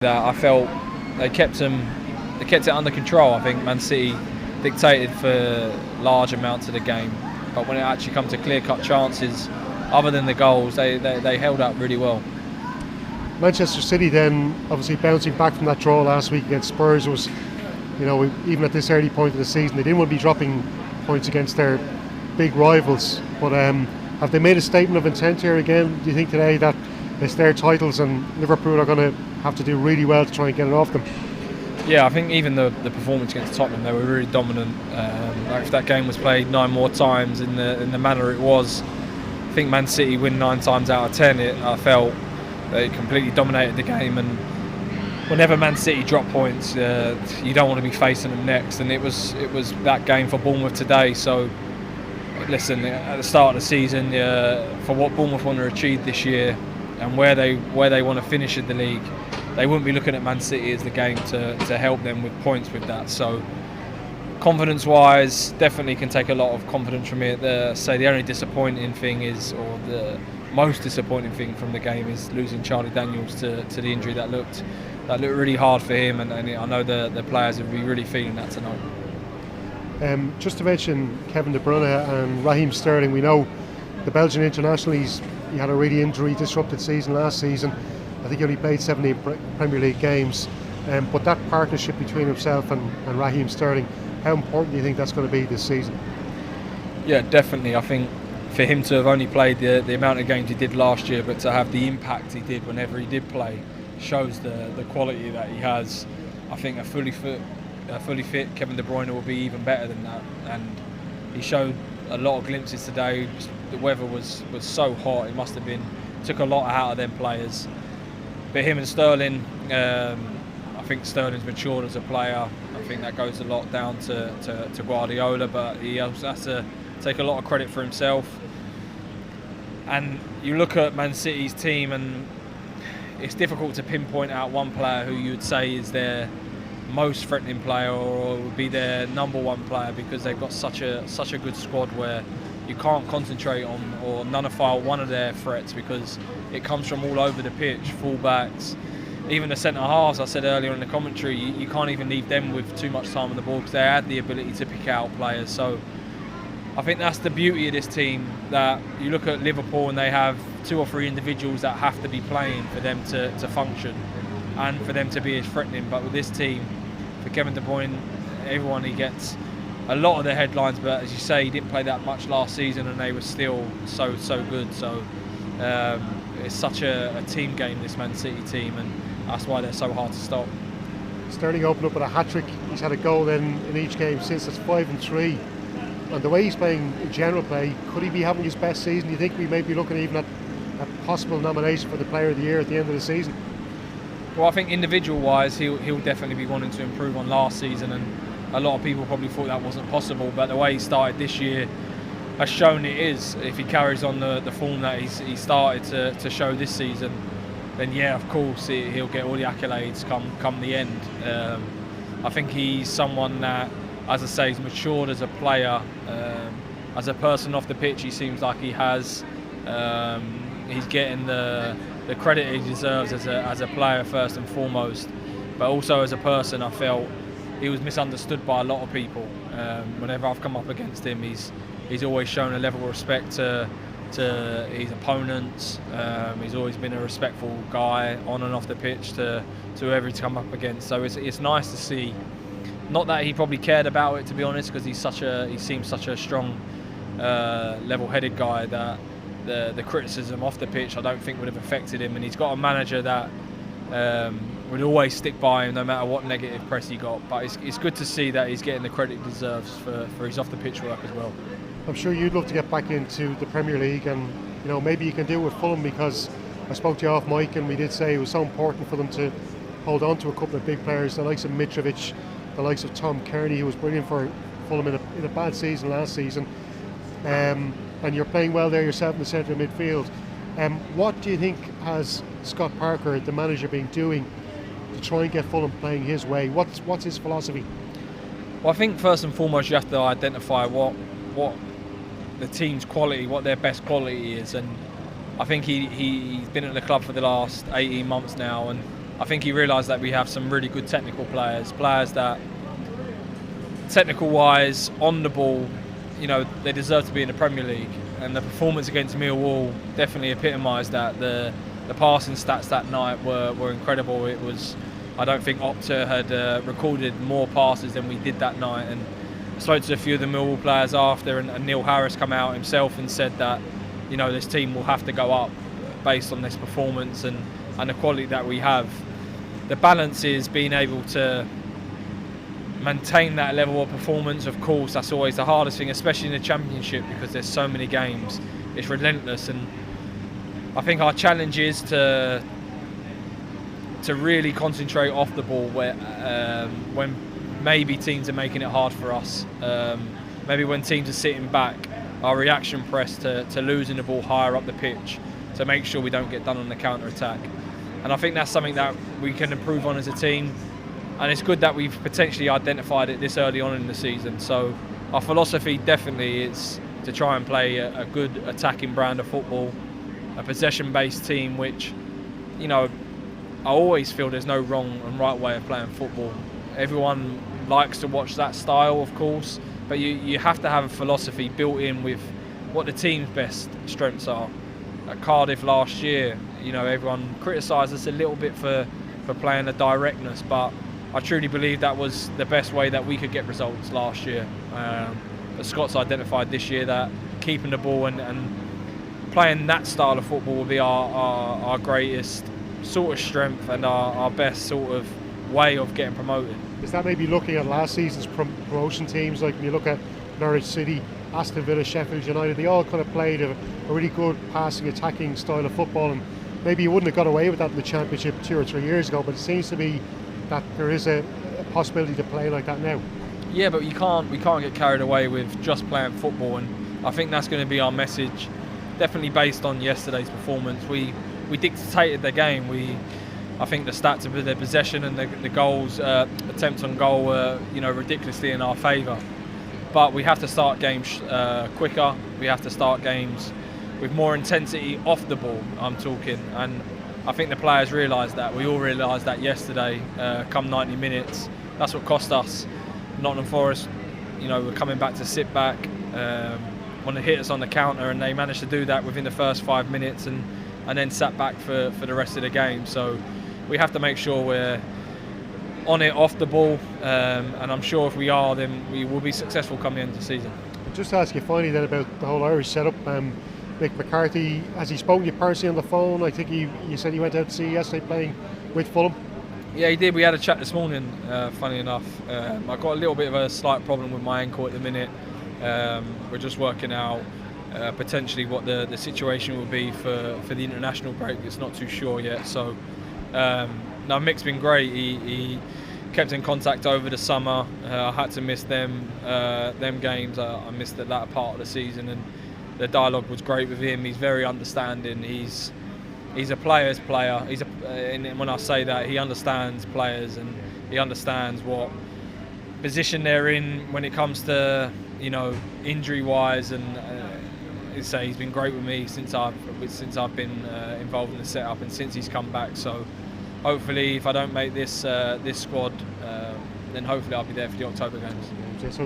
That I felt they kept it under control. I think Man City dictated for large amounts of the game, but when it actually comes to clear-cut chances, other than the goals, they held up really well. Manchester City then obviously bouncing back from that draw last week against Spurs was, even at this early point of the season, they didn't want to be dropping points against their big rivals. But have they made a statement of intent here again? Do you think today that it's their titles and Liverpool are going to have to do really well to try and get it off them? Yeah, I think even the performance against Tottenham, they were really dominant. If that game was played 9 more times in the manner it was, I think Man City win 9 times out of 10. I felt they completely dominated the game, and whenever Man City drop points, you don't want to be facing them next. And it was that game for Bournemouth today. So listen, at the start of the season, for what Bournemouth want to achieve this year and where they want to finish in the league, they wouldn't be looking at Man City as the game to help them with points with that. So confidence-wise, definitely can take a lot of confidence from it. The only disappointing thing is, or the most disappointing thing from the game is losing Charlie Daniels to the injury that looked really hard for him, and I know the players will be really feeling that tonight. Just to mention Kevin De Bruyne and Raheem Sterling, we know the Belgian international, he had a really injury-disrupted season last season. I think he only played 17 Premier League games. But that partnership between himself and Raheem Sterling, how important do you think that's going to be this season? Yeah, definitely. I think for him to have only played the amount of games he did last year, but to have the impact he did whenever he did play, shows the quality that he has. I think a fully fit Kevin De Bruyne will be even better than that. And he showed a lot of glimpses today. The weather was so hot, it must have took a lot out of them players. But him and Sterling, I think Sterling's matured as a player. I think that goes a lot down to Guardiola, but he also has to take a lot of credit for himself. And you look at Man City's team, and it's difficult to pinpoint out one player who you would say is their most threatening player or would be their number one player, because they've got such a good squad where you can't concentrate on or nullify one of their threats, because it comes from all over the pitch. Full-backs, even the centre halves. I said earlier in the commentary, you can't even leave them with too much time on the ball, because they had the ability to pick out players. So I think that's the beauty of this team, that you look at Liverpool and they have 2 or 3 individuals that have to be playing for them to function and for them to be as threatening. But with this team, for Kevin De Bruyne, everyone, he gets a lot of the headlines, but as you say, he didn't play that much last season and they were still so good. So it's such a team game, this Man City team, and that's why they're so hard to stop. Sterling opened up with a hat-trick. He's had a goal then in each game since. It's 5 and 3. And the way he's playing in general play, could he be having his best season? Do you think we may be looking even at a possible nomination for the Player of the Year at the end of the season? Well, I think individual-wise, he'll definitely be wanting to improve on last season, and a lot of people probably thought that wasn't possible. But the way he started this year has shown it is. If he carries on the form that he started to show this season, then yeah, of course he'll get all the accolades come the end. I think he's someone that, as I say, he's matured as a player. As a person off the pitch, he seems like he has. He's getting the credit he deserves as a player first and foremost, but also as a person. I felt he was misunderstood by a lot of people. Whenever I've come up against him, he's always shown a level of respect to his opponents. He's always been a respectful guy on and off the pitch to whoever he's come up against. So it's nice to see. Not that he probably cared about it, to be honest, because he seems such a strong, level-headed guy that the criticism off the pitch I don't think would have affected him, and he's got a manager that would always stick by him no matter what negative press he got. But it's good to see that he's getting the credit he deserves for his off-the-pitch work as well. I'm sure you'd love to get back into the Premier League, and maybe you can do it with Fulham, because I spoke to you off mic and we did say it was so important for them to hold on to a couple of big players, the likes of Mitrovic, the likes of Tom Kearney, who was brilliant for Fulham in a bad season last season. And you're playing well there yourself in the centre of midfield. What do you think has Scott Parker, the manager, been doing to try and get Fulham playing his way? What's his philosophy? Well, I think first and foremost you have to identify what the team's quality, what their best quality is, and I think he's been at the club for the last 18 months now, and I think he realised that we have some really good technical players that, technical-wise, on the ball, they deserve to be in the Premier League. And the performance against Millwall definitely epitomised that. The passing stats that night were incredible. It was, I don't think Opta had recorded more passes than we did that night. And I spoke to a few of the Millwall players after, and Neil Harris come out himself and said that, this team will have to go up based on this performance and the quality that we have. The balance is being able to maintain that level of performance. Of course, that's always the hardest thing, especially in the Championship, because there's so many games. It's relentless, and I think our challenge is to really concentrate off the ball when maybe teams are making it hard for us. Maybe when teams are sitting back, our reaction press to losing the ball higher up the pitch to make sure we don't get done on the counter-attack. And I think that's something that we can improve on as a team. And it's good that we've potentially identified it this early on in the season. So our philosophy definitely is to try and play a good attacking brand of football, a possession-based team, which, I always feel there's no wrong and right way of playing football. Everyone likes to watch that style, of course, but you have to have a philosophy built in with what the team's best strengths are. At Cardiff last year, everyone criticised us a little bit for playing a directness, but I truly believe that was the best way that we could get results last year. But Scott's identified this year that keeping the ball and playing that style of football will be our greatest sort of strength and our best sort of way of getting promoted. Is that maybe looking at last season's promotion teams, like when you look at Norwich City, Aston Villa, Sheffield United, they all kind of played a really good passing, attacking style of football, and maybe you wouldn't have got away with that in the Championship 2 or 3 years ago, but it seems to be that there is a possibility to play like that now. Yeah, but we can't get carried away with just playing football, and I think that's going to be our message. Definitely based on yesterday's performance, we dictated the game. I think the stats of the possession and the goals, attempts on goal were ridiculously in our favour. But we have to start games quicker. We have to start games with more intensity off the ball, I'm talking. And I think the players realise that. We all realised that yesterday, come 90 minutes. That's what cost us. Nottingham Forest, were coming back to sit back, want to hit us on the counter, and they managed to do that within the first 5 minutes and then sat back for the rest of the game. So we have to make sure we're on it off the ball, and I'm sure if we are, then we will be successful come the end of the season. Just to ask you finally then about the whole Irish setup. Mick McCarthy, has he spoken to you personally on the phone? I think you said he went out to see you yesterday playing with Fulham. Yeah, he did. We had a chat this morning, funny enough. I've got a little bit of a slight problem with my ankle at the minute. We're just working out potentially what the situation will be for the international break. It's not too sure yet. So, no, Mick's been great. He kept in contact over the summer. I had to miss them games. I missed the latter part of the season, and the dialogue was great with him. He's very understanding. He's a player's player. And when I say that, he understands players and he understands what position they're in when it comes to injury-wise. And he's been great with me since I've been involved in the setup and since he's come back. So hopefully, if I don't make this squad, then hopefully I'll be there for the October games. So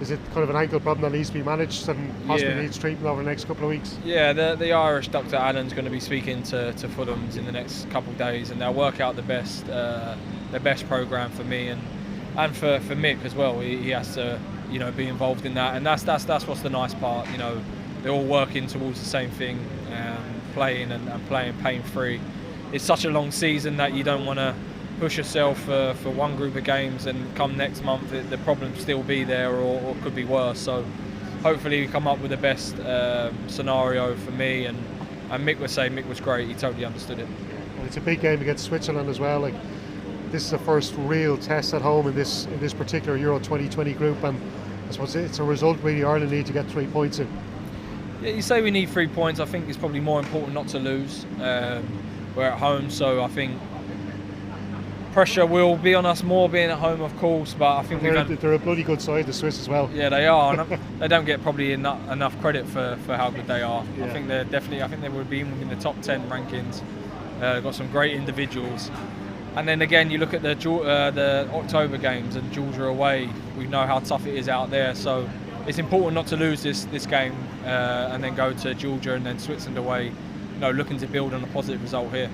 is it kind of an ankle problem that needs to be managed and possibly needs treatment over the next couple of weeks? Yeah, the Irish Dr. Allen's going to be speaking to Fulhams in the next couple of days, and they'll work out the best programme for me and for Mick as well. He has to be involved in that, and that's what's the nice part. They're all working towards the same thing, playing and playing pain-free. It's such a long season that you don't want to push yourself for one group of games and come next month the problems still be there or could be worse. So hopefully we come up with the best scenario for me, and Mick was great. He totally understood it. And it's a big game against Switzerland as well. Like, this is the first real test at home in this particular Euro 2020 group, and I suppose it's a result really Ireland need to get 3 points in. Yeah, you say we need 3 points. I think it's probably more important not to lose. We're at home, so I think pressure will be on us more being at home, of course, but I think they're a bloody good side, the Swiss as well. Yeah, they are, and they don't get probably enough credit for how good they are. Yeah. I think they would be in the top 10 rankings. Got some great individuals, And then again, you look at the October games and Georgia away. We know how tough it is out there, so it's important not to lose this game and then go to Georgia and then Switzerland away, looking to build on a positive result here.